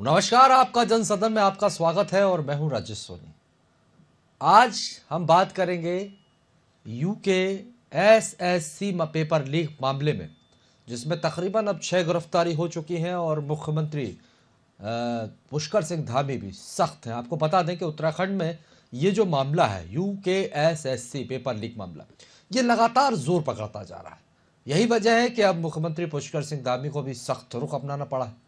नमस्कार, आपका जनसदन में आपका स्वागत है और मैं हूं राजेश सोनी। आज हम बात करेंगे यूके एसएससी पेपर लीक मामले में, जिसमें तकरीबन अब 6 गिरफ्तारी हो चुकी हैं और मुख्यमंत्री पुष्कर सिंह धामी भी सख्त हैं। आपको बता दें कि उत्तराखंड में ये जो मामला है यूके एसएससी पेपर लीक मामला, ये लगातार जोर पकड़ता जा रहा है। यही वजह है कि अब मुख्यमंत्री पुष्कर सिंह धामी को भी सख्त रुख अपनाना पड़ा है।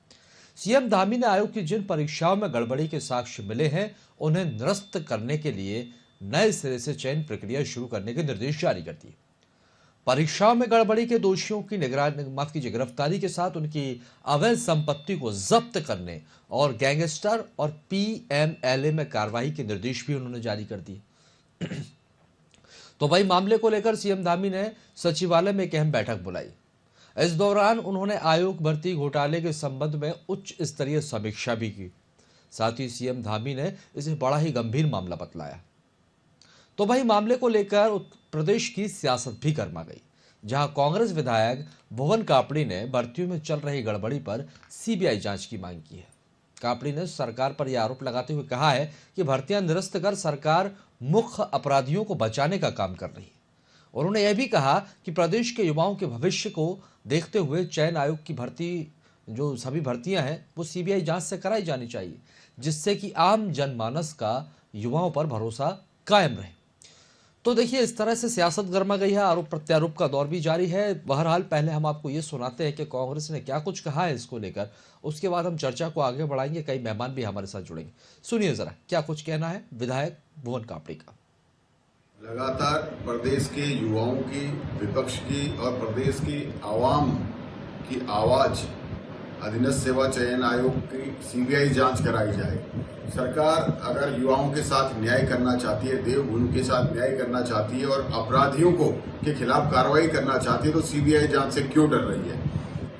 सीएम धामी ने आयोग की जिन परीक्षाओं में गड़बड़ी के साक्ष्य मिले हैं उन्हें निरस्त करने के लिए नए सिरे से चयन प्रक्रिया शुरू करने के निर्देश जारी कर दिए। परीक्षाओं में गड़बड़ी के दोषियों की गिरफ्तारी के साथ उनकी अवैध संपत्ति को जब्त करने और गैंगस्टर और पीएमएलए में कार्रवाई के निर्देश भी उन्होंने जारी कर दिए। तो भाई, मामले को लेकर सीएम धामी ने सचिवालय में एक अहम बैठक बुलाई। इस दौरान उन्होंने आयोग भर्ती घोटाले के संबंध में उच्च स्तरीय समीक्षा भी की। साथ ही सीएम धामी ने इसे बड़ा ही गंभीर मामला बतलाया। तो भाई, मामले को लेकर प्रदेश की सियासत भी गर्मा गई, जहां कांग्रेस विधायक भुवन कापड़ी ने भर्तियों में चल रही गड़बड़ी पर सीबीआई जांच की मांग की है। कापड़ी ने सरकार पर यह आरोप लगाते हुए कहा है कि भर्तियां निरस्त कर सरकार मुख्य अपराधियों को बचाने का काम कर रही है। उन्होंने यह भी कहा कि प्रदेश के युवाओं के भविष्य को देखते हुए चयन आयोग की भर्ती, जो सभी भर्तियां हैं, वो सीबीआई जांच से कराई जानी चाहिए, जिससे कि आम जनमानस का युवाओं पर भरोसा कायम रहे। तो देखिए, इस तरह से सियासत गर्मा गई है, आरोप प्रत्यारोप का दौर भी जारी है। बहरहाल, पहले हम आपको ये सुनाते हैं कि कांग्रेस ने क्या कुछ कहा है इसको लेकर, उसके बाद हम चर्चा को आगे बढ़ाएंगे। कई मेहमान भी हमारे साथ जुड़ेंगे। सुनिए जरा क्या कुछ कहना है विधायक भुवन कापड़ी का। लगातार प्रदेश के युवाओं की, विपक्ष की और प्रदेश की आवाम की आवाज अधीनस्थ सेवा चयन आयोग की सीबीआई जांच कराई जाए। सरकार अगर युवाओं के साथ न्याय करना चाहती है, देवभूमि के साथ न्याय करना चाहती है और अपराधियों के खिलाफ कार्रवाई करना चाहती है, तो सीबीआई जांच से क्यों डर रही है?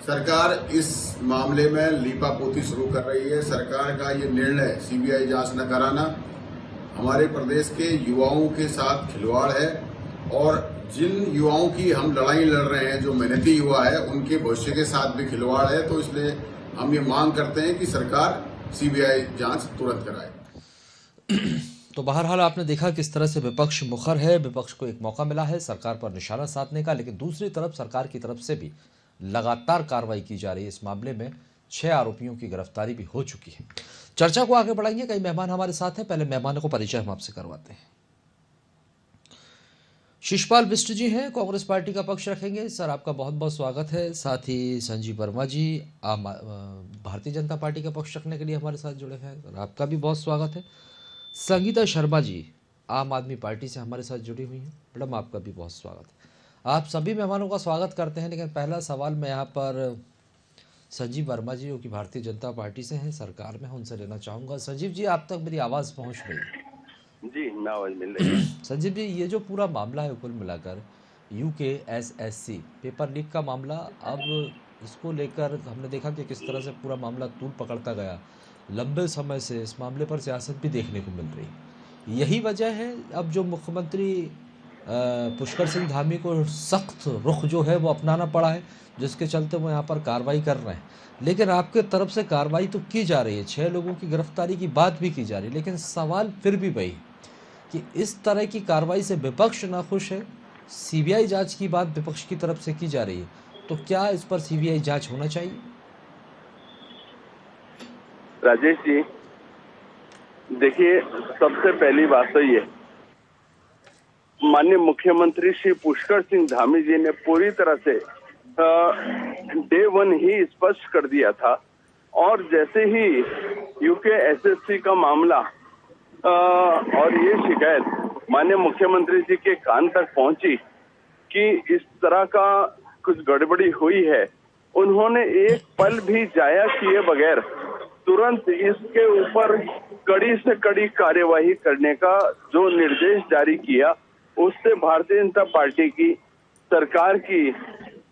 सरकार इस मामले में लीपापोती शुरू कर रही है। सरकार का ये निर्णय सीबीआई जांच न कराना हमारे प्रदेश के युवाओं के साथ खिलवाड़ है और जिन युवाओं की हम लड़ाई लड़ रहे हैं, जो मेहनती युवा है, उनके भविष्य के साथ भी खिलवाड़ है। तो इसलिए हम ये मांग करते हैं कि सरकार सीबीआई जांच तुरंत कराए। तो बहरहाल, आपने देखा किस तरह से विपक्ष मुखर है। विपक्ष को एक मौका मिला है सरकार पर निशाना साधने का, लेकिन दूसरी तरफ सरकार की तरफ से भी लगातार कार्रवाई की जा रही है। इस मामले में 6 आरोपियों की गिरफ्तारी भी हो चुकी है। चर्चा को आगे बढ़ाएंगे। कई मेहमान हमारे साथ हैं। पहले मेहमानों को परिचय हम आपसे करवाते हैं। शिशपाल बिष्ट जी हैं, कांग्रेस पार्टी का पक्ष रखेंगे। सर, आपका बहुत बहुत स्वागत है। साथ ही संजीव वर्मा जी भारतीय जनता पार्टी का पक्ष रखने के लिए हमारे साथ जुड़े हैं। सर, आपका भी बहुत स्वागत है। संगीता शर्मा जी आम आदमी पार्टी से हमारे साथ जुड़ी हुई हैं। मैडम, आपका भी बहुत स्वागत है। आप सभी मेहमानों का स्वागत करते हैं, लेकिन पहला सवाल मैं यहाँ पर संजीव वर्मा जी, जो कि भारतीय जनता पार्टी से हैं, सरकार में, उनसे लेना चाहूँगा। संजीव जी, आप तक मेरी आवाज़ पहुँच रही है? जी, मैं आवाज मिल रही है। संजीव जी, ये जो पूरा मामला है कुल मिलाकर यूके एसएससी पेपर लीक का मामला, अब इसको लेकर हमने देखा कि किस तरह से पूरा मामला तूल पकड़ता गया। लंबे समय से इस मामले पर सियासत भी देखने को मिल रही है। यही वजह है अब जो मुख्यमंत्री पुष्कर सिंह धामी को सख्त रुख जो है वो अपनाना पड़ा है, जिसके चलते वो यहाँ पर कार्रवाई कर रहे हैं। लेकिन आपके तरफ से कार्रवाई तो की जा रही है, 6 लोगों की गिरफ्तारी की बात भी की जा रही है, लेकिन सवाल फिर भी वही कि इस तरह की कार्रवाई से विपक्ष नाखुश है। सीबीआई जांच की बात विपक्ष की तरफ से की जा रही है, तो क्या इस पर सीबीआई जांच होना चाहिए? राजेश जी, देखिए, सबसे पहली बात तो ये, माननीय मुख्यमंत्री श्री पुष्कर सिंह धामी जी ने पूरी तरह से डे 1 ही स्पष्ट कर दिया था। और जैसे ही यूके एसएससी का मामला और ये शिकायत माननीय मुख्यमंत्री जी के कान तक पहुंची कि इस तरह का कुछ गड़बड़ी हुई है, उन्होंने एक पल भी जाया किए बगैर तुरंत इसके ऊपर कड़ी से कड़ी कार्यवाही करने का जो निर्देश जारी किया, उससे भारतीय जनता पार्टी की, सरकार की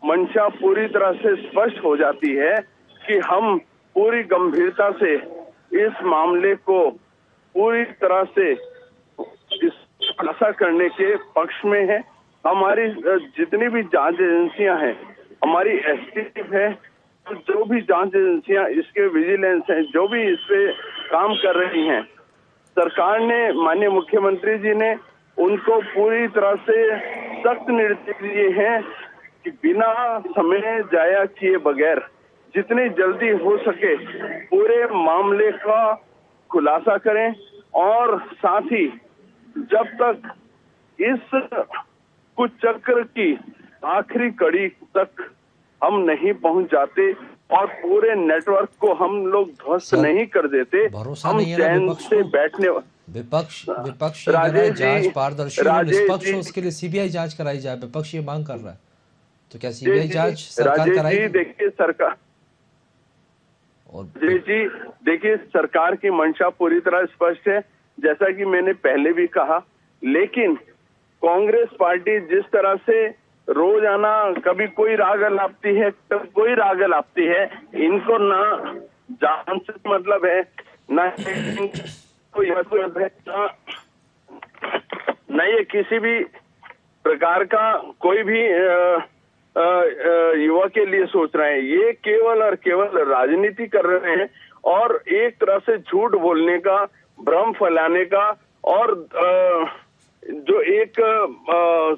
मंशा पूरी तरह से स्पष्ट हो जाती है कि हम पूरी गंभीरता से इस मामले को पूरी तरह से खुलासा करने के पक्ष में है। हमारी जितनी भी जांच एजेंसियां हैं, हमारी एसटीएफ है, जो भी जांच एजेंसियां इसके विजिलेंस हैं, जो भी इस पे काम कर रही हैं, सरकार ने, माननीय मुख्यमंत्री जी ने उनको पूरी तरह से सख्त निर्देश दिए हैं कि बिना समय जाया किए बगैर जितनी जल्दी हो सके पूरे मामले का खुलासा करें, और साथ ही जब तक इस कुछ चक्र की आखिरी कड़ी तक हम नहीं पहुंच जाते और पूरे नेटवर्क को हम लोग ध्वस्त नहीं कर देते, भरोसा हम नहीं है ना चैन विपक्ष से को? बैठने। विपक्ष ये कह रहा है राजेश जांच जी, पारदर्शी और राजेश निष्पक्ष जी, हो, उसके लिए सीबीआई जांच कराई जाए। विपक्ष ये मांग कर रहा है, तो क्या जी सीबीआई जी, जांच सरकार राजेश जी कराएगी? देखिए सरकार, और राजेश जी देखिए सरकार की मंशा पूरी तरह स्पष्ट है, जैसा कि मैंने पहले भी कहा। लेकिन कांग्रेस पार्टी जिस तरह से रोजाना कभी कोई राग अलापती है, कभी कोई राग अलापती है, इनको ना जान से मतलब है, ना कोई मतलब है, ना ये किसी भी प्रकार का कोई भी युवा के लिए सोच रहे हैं। ये केवल और केवल राजनीति कर रहे हैं और एक तरह से झूठ बोलने का, भ्रम फैलाने का और जो एक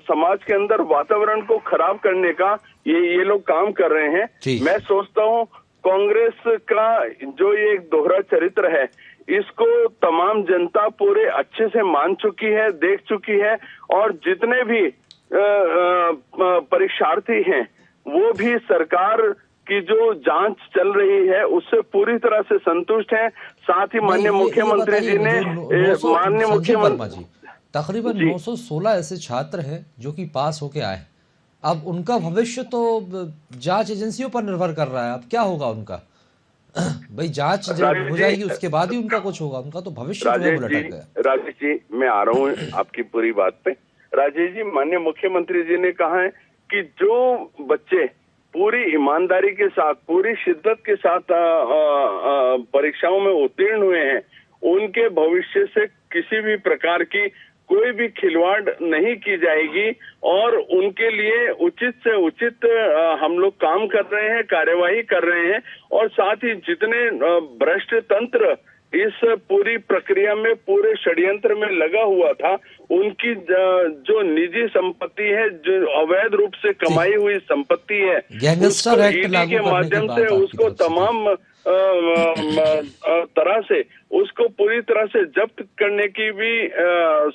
समाज के अंदर वातावरण को खराब करने का ये लोग काम कर रहे हैं। मैं सोचता हूं कांग्रेस का जो ये एक दोहरा चरित्र है, इसको तमाम जनता पूरे अच्छे से मान चुकी है, देख चुकी है, और जितने भी परीक्षार्थी हैं वो भी सरकार की जो जांच चल रही है उससे पूरी तरह से संतुष्ट हैं। साथ ही माननीय मुख्यमंत्री जी ने, माननीय मुख्यमंत्री जी, तकरीबन 916 ऐसे छात्र हैं जो कि पास होके आए हैं। अब उनका भविष्य तो जांच एजेंसियों पर निर्भर कर रहा है। अब क्या होगा उनका? भाई जांच जब हो जाएगी उसके बाद ही उनका कुछ होगा, उनका तो भविष्य जो है वो लटक गया। राजेश जी मैं आ रहा हूँ आपकी पूरी बात पे। राजेश जी, माननीय मुख्यमंत्री जी ने कहा है कि जो बच्चे पूरी ईमानदारी के साथ, पूरी शिद्दत के साथ परीक्षाओं में उत्तीर्ण हुए हैं, उनके भविष्य से किसी भी प्रकार की कोई भी खिलवाड़ नहीं की जाएगी और उनके लिए उचित से उचित हम लोग काम कर रहे हैं, कार्यवाही कर रहे हैं। और साथ ही जितने भ्रष्ट तंत्र इस पूरी प्रक्रिया में, पूरे षड्यंत्र में लगा हुआ था, उनकी जो निजी संपत्ति है, जो अवैध रूप से कमाई हुई संपत्ति है, गैंगस्टर एक्ट ईडी के माध्यम से उसको तमाम तरह से उसको पूरी तरह से जब्त करने की भी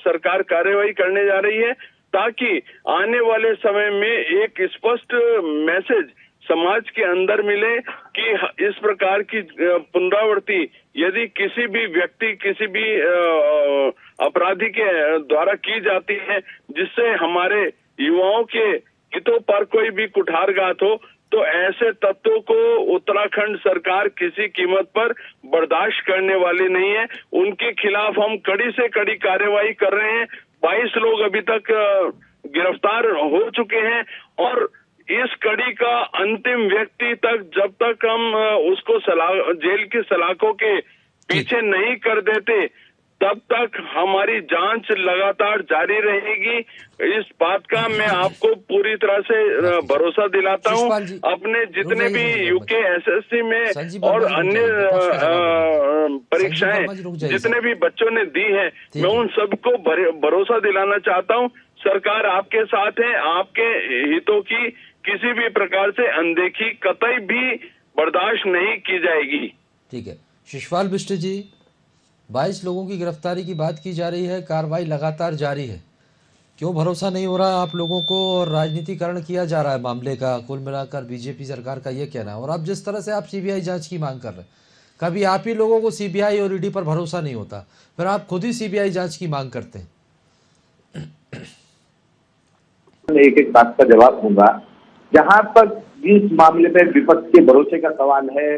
सरकार कार्यवाही करने जा रही है, ताकि आने वाले समय में एक स्पष्ट मैसेज समाज के अंदर मिले कि इस प्रकार की पुनरावृत्ति यदि किसी भी व्यक्ति, किसी भी अपराधी के द्वारा की जाती है, जिससे हमारे युवाओं के हितों पर कोई भी कुठारघात हो, तो ऐसे तत्वों को उत्तराखंड सरकार किसी कीमत पर बर्दाश्त करने वाली नहीं है। उनके खिलाफ हम कड़ी से कड़ी कार्यवाही कर रहे हैं। 22 लोग अभी तक गिरफ्तार हो चुके हैं और इस कड़ी का अंतिम व्यक्ति तक जब तक हम उसको जेल की सलाखों के पीछे नहीं कर देते, तब तक हमारी जांच लगातार जारी रहेगी। इस बात का मैं आपको पूरी तरह से भरोसा दिलाता हूं। अपने जितने भी यूके एसएससी में और अन्य परीक्षाएं जितने भी बच्चों ने दी हैं, मैं उन सबको भरोसा दिलाना चाहता हूं, सरकार आपके साथ है। आपके हितों की किसी भी प्रकार से अनदेखी कतई भी बर्दाश्त नहीं की जाएगी। ठीक है शिशपाल बिष्ट जी, 22 लोगों की गिरफ्तारी की बात की जा रही है, कार्रवाई लगातार जारी है, क्यों भरोसा नहीं हो रहा आप लोगों को और राजनीतिकरण किया जा रहा है मामले का? कुल मिलाकर बीजेपी सरकार का ये कहना है। और अब जिस तरह से आप सीबीआई जांच की मांग कर रहे हैं, कभी आप ही लोगों को सीबीआई और ईडी पर भरोसा नहीं होता, फिर आप खुद ही सीबीआई जांच की मांग करते हैं। एक एक बात का जवाब दूंगा। जहां तक इस मामले में विपक्ष के भरोसे का सवाल है,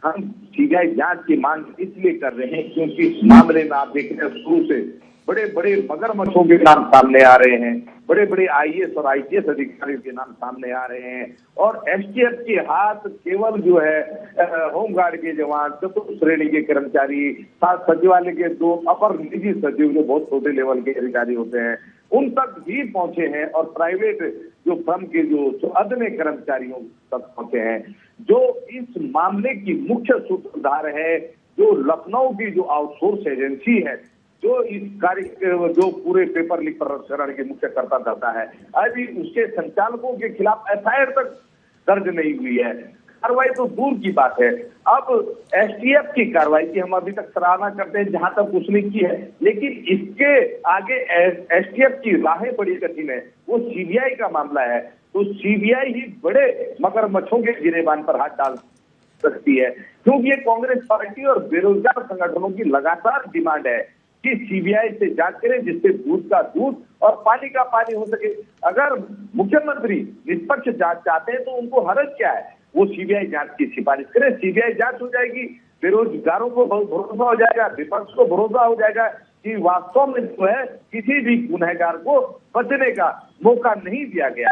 हम सीबीआई जांच की मांग इसलिए कर रहे हैं क्योंकि इस मामले में आप देख रहे हैं शुरू से बड़े बड़े मगरमच्छों के नाम सामने आ रहे हैं, बड़े बड़े आईएएस और आईपीएस अधिकारियों के नाम सामने आ रहे हैं, और एसटीएफ के हाथ केवल जो है होमगार्ड के जवान, चतुर्थ श्रेणी के कर्मचारी, साथ सचिवालय के 2 अपर निजी सचिव जो बहुत छोटे लेवल के अधिकारी होते हैं, उन तक भी पहुंचे हैं, और प्राइवेट जो फर्म के जो अदने कर्मचारियों तक पहुंचे हैं। जो इस मामले की मुख्य सूत्रधार है, जो लखनऊ की जो आउटसोर्स एजेंसी है, जो इस कार्य जो पूरे पेपर लीक प्रकरण के मुख्य कर्ता धरता है, अभी उसके संचालकों के खिलाफ एफआईआर तक दर्ज नहीं हुई है। कार्रवाई तो दूर की बात है। अब एसटीएफ की कार्रवाई की हम अभी तक सराहना करते हैं जहां तक उसने की है, लेकिन इसके आगे एसटीएफ की राहें बड़ी कठिन है। वो सीबीआई का मामला है, तो सीबीआई ही बड़े मगरमच्छों के गिरेबान पर हाथ डाल सकती है, क्योंकि ये कांग्रेस पार्टी और बेरोजगार संगठनों की लगातार डिमांड है कि सीबीआई से जांच करें, जिससे दूध का दूध और पानी का पानी हो सके। अगर मुख्यमंत्री निष्पक्ष जांच चाहते हैं तो उनको हरज क्या है, वो सीबीआई जांच की सिफारिश करें, सीबीआई जांच हो जाएगी, बेरोजगारों को भरोसा हो जाएगा, विपक्ष को भरोसा हो जाएगा कि वास्तव में जो है किसी भी गुनहगार को बचने का मौका नहीं दिया गया।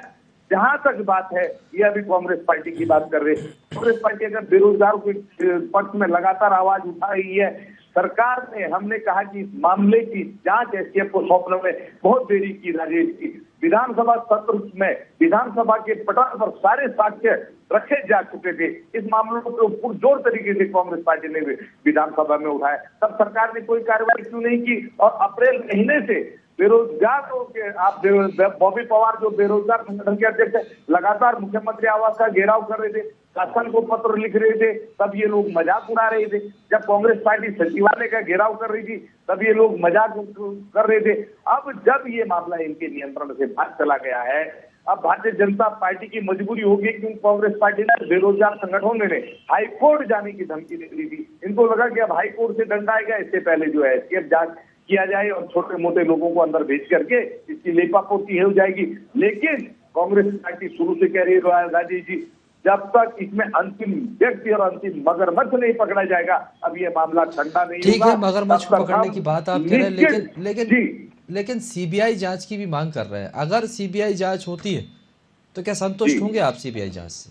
जहां तक बात है, ये अभी कांग्रेस पार्टी की बात कर रहे हैं, कांग्रेस पार्टी अगर बेरोजगारों के पक्ष में लगातार आवाज उठा रही है, सरकार ने, हमने कहा कि इस मामले की जांच एसटीएफ को सौंपने में बहुत देरी की राजेश की। विधानसभा सत्र में विधानसभा के पटल पर सारे साक्ष्य रखे जा चुके थे। इस मामलों को पुरजोर तरीके से कांग्रेस पार्टी ने विधानसभा में उठाया, तब सरकार ने कोई कार्रवाई क्यों नहीं की? और अप्रैल महीने से बेरोजगारों के आप बॉबी पवार जो बेरोजगार संगठन के अध्यक्ष है, लगातार मुख्यमंत्री आवास का घेराव कर रहे थे, शासन को पत्र लिख रहे थे, तब ये लोग मजाक उड़ा रहे थे। जब कांग्रेस पार्टी सचिवालय का घेराव कर रही थी, तब ये लोग मजाक कर रहे थे। अब जब ये मामला इनके नियंत्रण से बाहर चला गया है, अब भारतीय जनता पार्टी की मजबूरी होगी, क्योंकि कांग्रेस पार्टी ने बेरोजगार संगठनों ने हाईकोर्ट जाने की धमकी दे दी थी। इनको लगा कि अब हाईकोर्ट से दंड आएगा, इससे पहले जो है एसटीएफ जांच किया जाए और छोटे मोटे लोगों को अंदर भेज करके इसकी लेपापोती हो जाएगी। लेकिन कांग्रेस पार्टी शुरू से कह रही है, राजेश जी, जब तक इसमें अंतिम व्यक्ति और अंतिम मगरमच्छ नहीं पकड़ा जाएगा, अब ये मामला ठंडा नहीं होगा। ठीक है, मगरमच्छ को पकड़ने की बात आप कह रहे हैं, लेकिन सीबीआई जांच की भी मांग कर रहे हैं। अगर सीबीआई जांच होती है तो क्या संतुष्ट होंगे आप सीबीआई जांच से?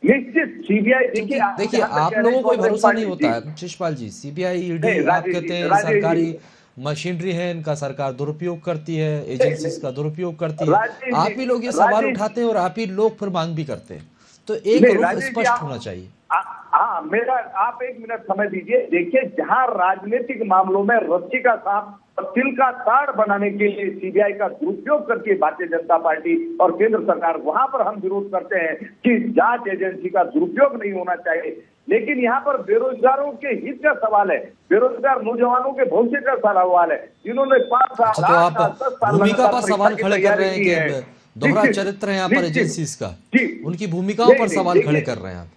निश्चित सीबीआई, देखिए आप लोगों को भरोसा नहीं होता है शिषपाल जी। सीबीआई, ईडी, आप कहते हैं सरकारी मशीनरी है, इनका सरकार दुरुपयोग करती है, एजेंसीज का दुरुपयोग करती है। आप ही लोग ये सवाल उठाते हैं और आप ही लोग फिर मांग भी करते हैं, तो एक रुख स्पष्ट होना चाहिए। हाँ, मेरा आप एक मिनट समय दीजिए। देखिए, जहां राजनीतिक मामलों में रस्सी का सांप और तिल का ताड़ बनाने के लिए सीबीआई का दुरुपयोग करती है भारतीय जनता पार्टी और केंद्र सरकार, वहां पर हम विरोध करते हैं कि जांच एजेंसी का दुरुपयोग नहीं होना चाहिए। लेकिन यहाँ पर बेरोजगारों के हित का सवाल है, बेरोजगार नौजवानों के भविष्य का सवाल है, जिन्होंने 5 साल, 8 साल, 10 साल भूमिका पर सवाल खड़े कर रहे हैं कि दोहरा चरित्र है यहाँ पर एजेंसीज का, उनकी भूमिकाओं पर सवाल खड़े कर रहे हैं आप।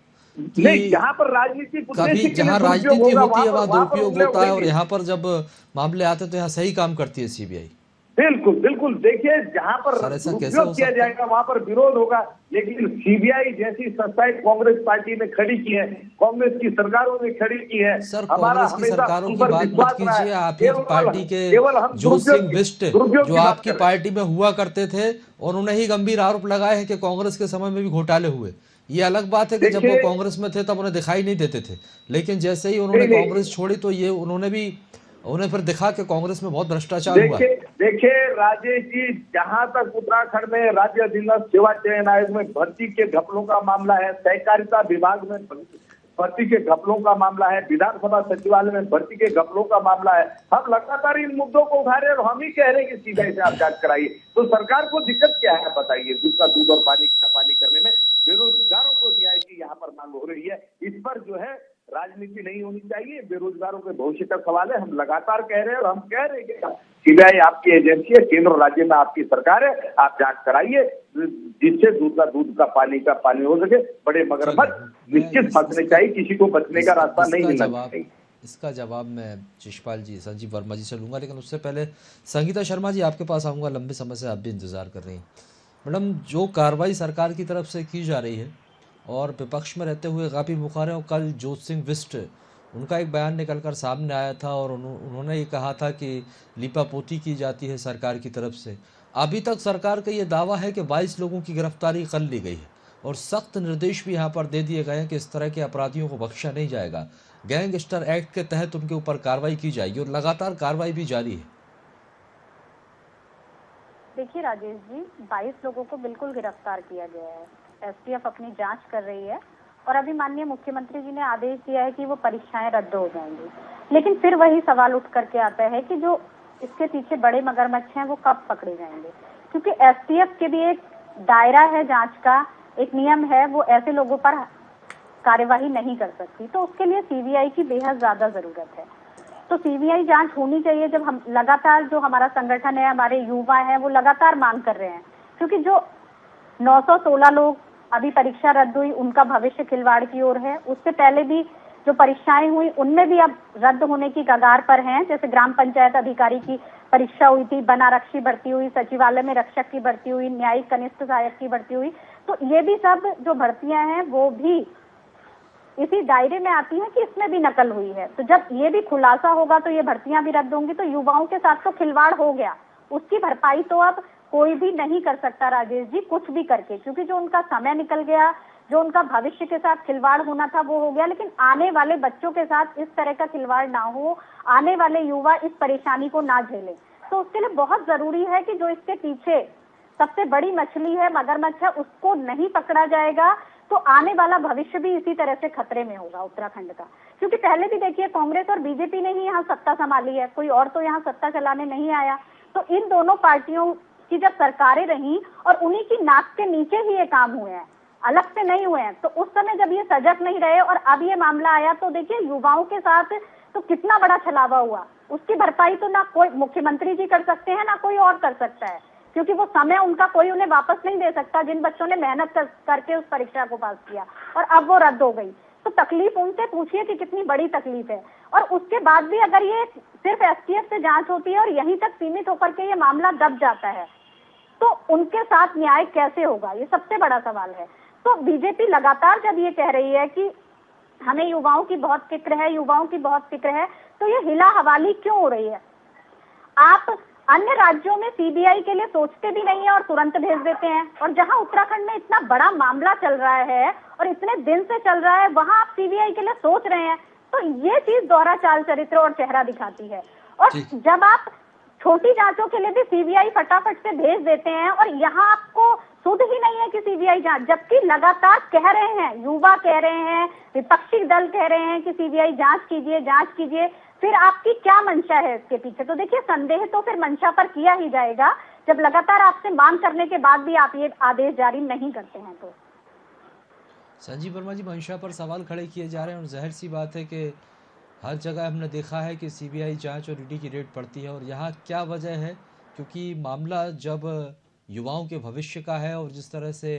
नहीं, यहाँ पर राजनीति कभी जहाँ राजनीति होती है वहाँ दुरुपयोग होता है, और यहाँ पर जब मामले आते हैं तो यहाँ सही काम करती है सीबीआई। बिल्कुल बिल्कुल। देखिए, जहां पर दुरुपयोग किया जाएगा वहां पर विरोध होगा, लेकिन सीबीआई जैसी संस्थाएं कांग्रेस पार्टी ने खड़ी की है, कांग्रेस की सरकारों ने खड़ी की है। सर, कांग्रेस की सरकारों की बात मत कीजिए। आपकी पार्टी के जोत सिंह बिष्ट जो आपकी पार्टी में हुआ करते थे, और उन्हें ही गंभीर आरोप लगाए हैं कि कांग्रेस के समय में भी घोटाले हुए। ये अलग बात है कि जब वो कांग्रेस में थे तब उन्हें दिखाई नहीं देते थे, लेकिन जैसे ही उन्होंने कांग्रेस छोड़ी तो ये उन्हें फिर दिखा कि कांग्रेस में बहुत भ्रष्टाचार हुआ। देखिए राजेश जी, जहां तक उत्तराखंड में राज्य अधीनस्थ सेवा चयन आयोग में भर्ती के घपलों का मामला है, सहकारिता विभाग में भर्ती के घपलों का मामला है, विधानसभा सचिवालय में भर्ती के घपलों का मामला है, हम लगातार इन मुद्दों को उठा रहे हैं और हम ही कह रहे हैं कि सीबीआई से आप जांच कराइए। तो सरकार को दिक्कत क्या है बताइए? दूध का दूध और पानी का पानी करने में बेरोजगारों को न्याय की यहाँ पर मांग हो रही है। इस पर जो है राजनीति नहीं होनी चाहिए, बेरोजगारों के भविष्य का सवाल है। हम लगातार कह रहे हैं और हम कह रहे हैं कि सीबीआई आपकी एजेंसी है, केंद्र और राज्य में आपकी सरकार है, आप जांच कराइए, जिससे दूध का पानी हो सके। बड़े मगरमच्छ निश्चित फंसने चाहिए, किसी को बचने का रास्ता नहीं मिलना चाहिए। इसका जवाब मैं शिषपाल जी, संजीव वर्मा जी से लूंगा, लेकिन उससे पहले संगीता शर्मा जी आपके पास आऊंगा। लंबे समय से आप भी इंतजार कर रही हैं मैडम। जो कार्रवाई सरकार की तरफ से की जा रही है और विपक्ष में रहते हुए काफ़ी मुखारे, और कल जोत सिंह बिष्ट उनका एक बयान निकलकर सामने आया था और उन्होंने ये कहा था कि लीपापोती की जाती है सरकार की तरफ से। अभी तक सरकार का ये दावा है कि 22 लोगों की गिरफ्तारी कर ली गई है और सख्त निर्देश भी यहाँ पर दे दिए गए हैं कि इस तरह के अपराधियों को बख्शा नहीं जाएगा। गैंगस्टर एक्ट के तहत उनके ऊपर कार्रवाई की जाएगी और लगातार कार्रवाई भी जारी है। देखिए राजेश जी, 22 लोगों को बिल्कुल गिरफ्तार किया गया है। एसटीएफ अपनी जांच कर रही है और अभी माननीय मुख्यमंत्री जी ने आदेश दिया है कि वो परीक्षाएं रद्द हो जाएंगी। लेकिन फिर वही सवाल उठ करके आता है कि जो इसके पीछे बड़े मगरमच्छ हैं वो कब पकड़े जाएंगे, क्योंकि एसटीएफ के भी एक दायरा है जांच का, एक नियम है, वो ऐसे लोगों पर कार्यवाही नहीं कर सकती। तो उसके लिए सीबीआई की बेहद ज्यादा जरूरत है। तो सीबीआई जांच होनी चाहिए। जब हम लगातार, जो हमारा संगठन है, हमारे युवा हैं, वो लगातार मांग कर रहे हैं, क्योंकि जो 916 लोग अभी परीक्षा रद्द हुई, उनका भविष्य खिलवाड़ की ओर है। उससे पहले भी जो परीक्षाएं हुई उनमें भी अब रद्द होने की कगार पर हैं। जैसे ग्राम पंचायत अधिकारी की परीक्षा हुई थी, वन आरक्षी भर्ती हुई, सचिवालय में रक्षक की भर्ती हुई, न्यायिक कनिष्ठ सहायक की भर्ती हुई। तो ये भी सब जो भर्तियां हैं वो भी इसी दायरे में आती हैं कि इसमें भी नकल हुई है। तो जब ये भी खुलासा होगा तो ये भर्तियां भी रद्द होंगी। तो युवाओं के साथ तो खिलवाड़ हो गया, उसकी भरपाई तो अब कोई भी नहीं कर सकता राजेश जी, कुछ भी करके, क्योंकि जो उनका समय निकल गया, जो उनका भविष्य के साथ खिलवाड़ होना था वो हो गया। लेकिन आने वाले बच्चों के साथ इस तरह का खिलवाड़ ना हो, आने वाले युवा इस परेशानी को ना झेले। तो उसके लिए बहुत जरूरी है कि जो इसके पीछे सबसे बड़ी मछली है, मगरमच्छ है, उसको नहीं पकड़ा जाएगा तो आने वाला भविष्य भी इसी तरह से खतरे में होगा उत्तराखंड का। क्योंकि पहले भी देखिए, कांग्रेस और बीजेपी ने ही यहाँ सत्ता संभाली है, कोई और तो यहाँ सत्ता चलाने नहीं आया। तो इन दोनों पार्टियों की जब सरकारें रही और उन्हीं की नाक के नीचे ही ये काम हुए हैं, अलग से नहीं हुए हैं, तो उस समय जब ये सजग नहीं रहे और अब ये मामला आया तो देखिए युवाओं के साथ तो कितना बड़ा छलावा हुआ। उसकी भरपाई तो ना कोई मुख्यमंत्री जी कर सकते हैं, ना कोई और कर सकता है, क्योंकि वो समय उनका कोई उन्हें वापस नहीं दे सकता, जिन बच्चों ने मेहनत करके उस परीक्षा को पास किया और अब वो रद्द हो गई। तो तकलीफ उनसे पूछिए कि कितनी बड़ी तकलीफ है। और उसके बाद भी अगर ये सिर्फ एसटीएफ से जांच होती है और यहीं तक सीमित होकर के ये मामला दब जाता है तो उनके साथ न्याय कैसे होगा, ये सबसे बड़ा सवाल है। तो बीजेपी लगातार जब ये कह रही है कि हमें युवाओं की बहुत फिक्र है, युवाओं की बहुत फिक्र है, तो ये हिला हवाली क्यों हो रही है? आप अन्य राज्यों में सीबीआई के लिए सोचते भी नहीं है और तुरंत भेज देते हैं, और जहां उत्तराखंड में इतना बड़ा मामला चल रहा है और इतने दिन से चल रहा है, वहां आप सीबीआई के लिए सोच रहे हैं। तो ये चीज दोहरा चाल चरित्र और चेहरा दिखाती है। और जब आप छोटी जांचों के लिए भी सीबीआई फटाफट से भेज देते हैं और यहाँ आपको सुध ही नहीं है कि सीबीआई जांच, जबकि लगातार कह रहे हैं, युवा कह रहे हैं, विपक्षी दल कह रहे हैं कि सीबीआई जांच कीजिए, जांच कीजिए, फिर आपकी क्या मंशा है इसके पीछे? तो देखिए, संदेह तो फिर मंशा पर किया ही जाएगा जब लगातार आपसे मांग करने के बाद भी आप ये आदेश जारी नहीं करते हैं। तो संजीव वर्मा जी, मंशा पर सवाल खड़े किए जा रहे हैं और जाहिर सी बात है कि हर जगह हमने देखा है कि सीबीआई जांच और ईडी की रेड पड़ती है। और यहाँ क्या वजह है? क्योंकि मामला जब युवाओं के भविष्य का है और जिस तरह से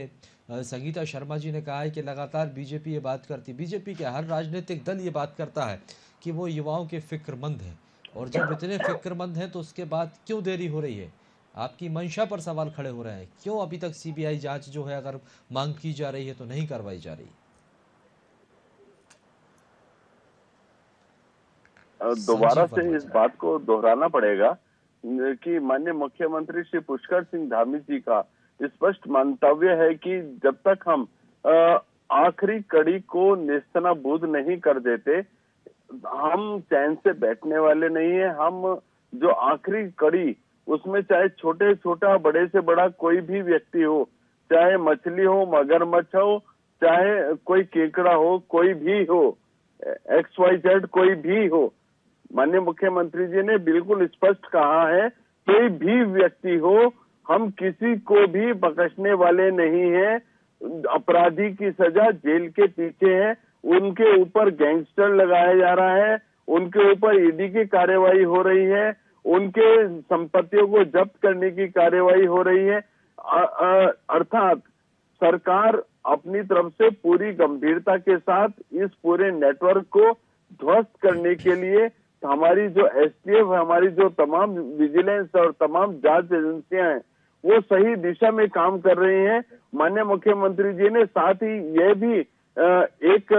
संगीता शर्मा जी ने कहा है कि लगातार बीजेपी ये बात करती, बीजेपी के हर राजनीतिक दल ये बात करता है कि वो युवाओं के फिक्रमंद हैं, और जब इतने फिक्रमंद हैं तो उसके बाद क्यों देरी हो रही है? आपकी मंशा पर सवाल खड़े हो रहे हैं, क्यों अभी तक सीबीआई जांच जो है अगर मांग की जा रही है तो नहीं करवाई जा रही? दोबारा से इस बात को दोहराना पड़ेगा कि माननीय मुख्यमंत्री श्री पुष्कर सिंह धामी जी का स्पष्ट मंतव्य है कि जब तक हम आखिरी कड़ी को नेस्तनाबूद नहीं कर देते, हम चैन से बैठने वाले नहीं है। हम जो आखिरी कड़ी, उसमें चाहे छोटे छोटा, बड़े से बड़ा कोई भी व्यक्ति हो, चाहे मछली हो, मगरमच्छ हो, चाहे कोई केकड़ा हो, कोई भी हो, XYZ कोई भी हो, माननीय मुख्यमंत्री जी ने बिल्कुल स्पष्ट कहा है, कोई भी व्यक्ति हो, हम किसी को भी बख्शने वाले नहीं हैं। अपराधी की सजा जेल के पीछे है, उनके ऊपर गैंगस्टर लगाया जा रहा है, उनके ऊपर ईडी की कार्यवाही हो रही है, उनके संपत्तियों को जब्त करने की कार्यवाही हो रही है। अर्थात सरकार अपनी तरफ से पूरी गंभीरता के साथ इस पूरे नेटवर्क को ध्वस्त करने के लिए हमारी जो एसटीएफ, हमारी जो तमाम विजिलेंस और तमाम जांच एजेंसियां हैं, वो सही दिशा में काम कर रही हैं। माननीय मुख्यमंत्री जी ने साथ ही यह भी एक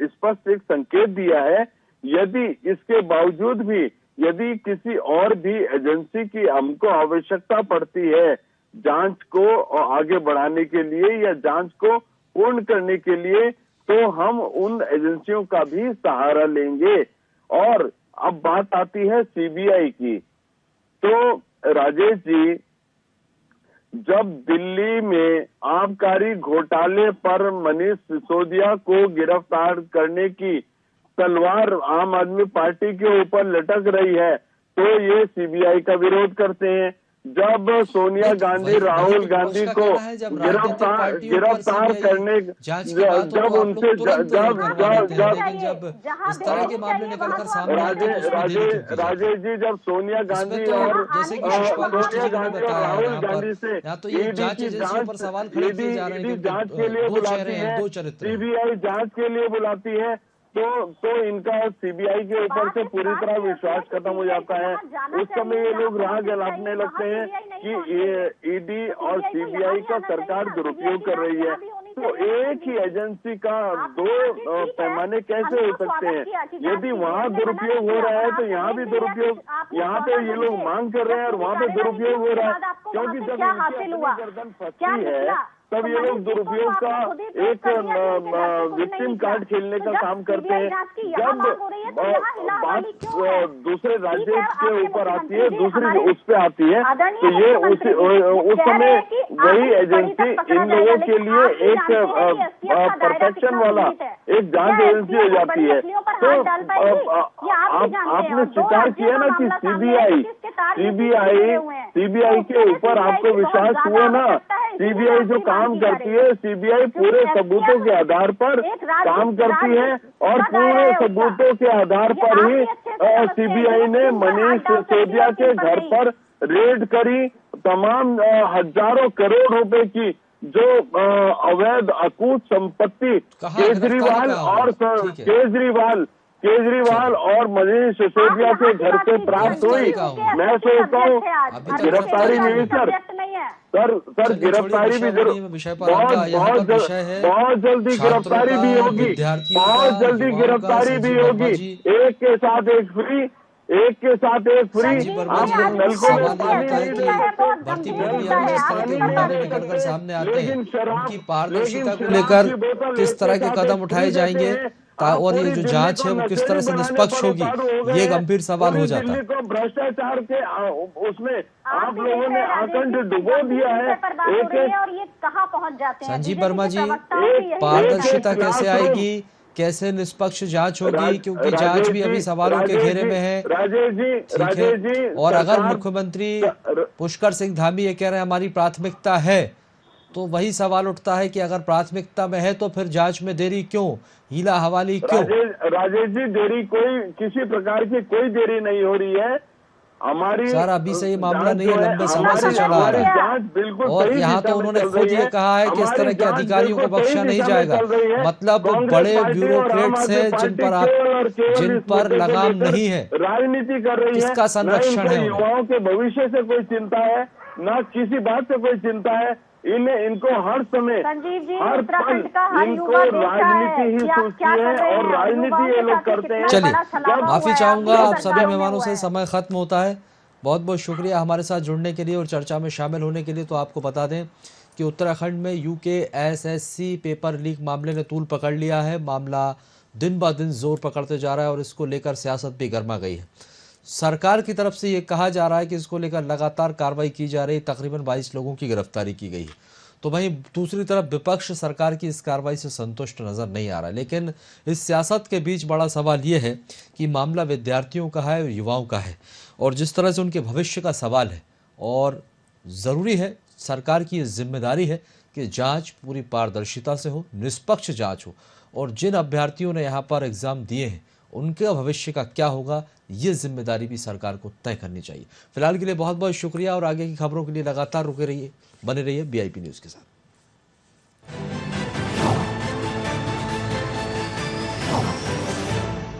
स्पष्ट एक संकेत दिया है, यदि इसके बावजूद भी यदि किसी और भी एजेंसी की हमको आवश्यकता पड़ती है जांच को आगे बढ़ाने के लिए या जांच को पूर्ण करने के लिए, तो हम उन एजेंसियों का भी सहारा लेंगे। और अब बात आती है सीबीआई की, तो राजेश जी, जब दिल्ली में आबकारी घोटाले पर मनीष सिसोदिया को गिरफ्तार करने की तलवार आम आदमी पार्टी के ऊपर लटक रही है तो ये सीबीआई का विरोध करते हैं। जब सोनिया गांधी राहुल गांधी को गिरफ्तार करने जब उनसे राजेश जी जब सोनिया गांधी और राहुल गांधी से ईडी जांच के लिए बुलाती है, सीबीआई जांच के लिए बुलाती है तो इनका सीबीआई के ऊपर से पूरी तरह विश्वास खत्म हो जाता है। उस समय ये लोग राह गलाने लगते हैं कि ईडी और सीबीआई का सरकार दुरुपयोग कर रही है। तो एक ही एजेंसी का दो पैमाने कैसे हो सकते हैं? यदि वहाँ दुरुपयोग हो रहा है तो यहाँ भी दुरुपयोग, यहाँ पे ये लोग मांग कर रहे हैं और वहाँ पे दुरुपयोग हो रहा है, क्योंकि जब गर्दन फंसी है तब ये लोग दुरुपयोग का एक विक्टिम कार्ड खेलने का काम करते हैं। जब बात दूसरे राज्य के ऊपर आती है, दूसरी उस पे आती है, तो ये उस समय वही एजेंसी इन लोगों के लिए एक परफेक्शन वाला एक जांच एजेंसी हो जाती है। तो आपने स्वीकार किया ना कि सीबीआई के ऊपर आपको विश्वास हुआ ना? सीबीआई जो काम करती है, सीबीआई पूरे सबूतों के आधार पर काम करती है और पूरे सबूतों के आधार पर ही सीबीआई ने मनीष सिसोदिया के घर पर रेड करी। तमाम हजारों करोड़ रुपए की जो अवैध अकूत संपत्ति केजरीवाल और मनीष सिसोदिया के घर से प्राप्त हुई। मैं सोचता हूँ गिरफ्तारी नहीं सर गिरफ्तारी भी बहुत जल्दी गिरफ्तारी भी होगी, बहुत जल्दी गिरफ्तारी भी होगी। एक के साथ एक फ्री, एक के साथ एक फ्री। आप नलकों में भर्ती प्रक्रिया में इस तरह के घोटाले निकलकर सामने आते हैं, उनकी पारदर्शिता को लेकर किस तरह के कदम उठाए जाएंगे और ये जो जांच है वो किस तरह से निष्पक्ष होगी, ये गंभीर सवाल हो जाता है। भ्रष्टाचार के उसमें आप लोगों ने आकंठ डुबो दिया है। और ये कहाँ पहुंच जाते हैं? संजीव वर्मा जी, पारदर्शिता कैसे आएगी, कैसे निष्पक्ष जांच होगी, क्योंकि जांच भी अभी सवालों के घेरे में है। राजेश जी और अगर मुख्यमंत्री पुष्कर सिंह धामी ये कह रहे हैं हमारी प्राथमिकता है, तो वही सवाल उठता है कि अगर प्राथमिकता में है तो फिर जांच में देरी क्यों, हीला हवाली क्यों? राजेश जी देरी किसी प्रकार की कोई देरी नहीं हो रही है हमारी। सर अभी से ये मामला नहीं है, लंबे समय से चला आ रहा है और यहाँ तो उन्होंने खुद ये कहा है कि इस तरह के अधिकारियों को बख्शा नहीं जाएगा। मतलब बड़े ब्यूरोक्रेट्स हैं जिन पर लगाम नहीं है, राजनीति कर रही है। किसका संरक्षण है? युवाओं के भविष्य से कोई चिंता है ना, किसी बात से कोई चिंता है। इनको हर समय हर पल इनको राजनीति ही सोचती है और राजनीति ये लोग करते हैं। चलिए माफी चाहूंगा आप सभी मेहमानों से, समय खत्म होता है। बहुत बहुत शुक्रिया हमारे साथ जुड़ने के लिए और चर्चा में शामिल होने के लिए। तो आपको बता दें कि उत्तराखंड में यूके एसएससी पेपर लीक मामले ने तूल पकड़ लिया है। मामला दिन ब दिन जोर पकड़ते जा रहा है और इसको लेकर सियासत भी गर्मा गई है। सरकार की तरफ से ये कहा जा रहा है कि इसको लेकर लगातार कार्रवाई की जा रही है, तकरीबन 22 लोगों की गिरफ्तारी की गई है। तो वहीं दूसरी तरफ विपक्ष सरकार की इस कार्रवाई से संतुष्ट नजर नहीं आ रहा है। लेकिन इस सियासत के बीच बड़ा सवाल ये है कि मामला विद्यार्थियों का है, युवाओं का है और जिस तरह से उनके भविष्य का सवाल है और ज़रूरी है, सरकार की जिम्मेदारी है कि जाँच पूरी पारदर्शिता से हो, निष्पक्ष जाँच हो और जिन अभ्यर्थियों ने यहाँ पर एग्ज़ाम दिए हैं उनके भविष्य का क्या होगा, ये जिम्मेदारी भी सरकार को तय करनी चाहिए। फिलहाल के लिए बहुत बहुत शुक्रिया और आगे की खबरों के लिए लगातार बने रहिए BIP न्यूज़ के साथ।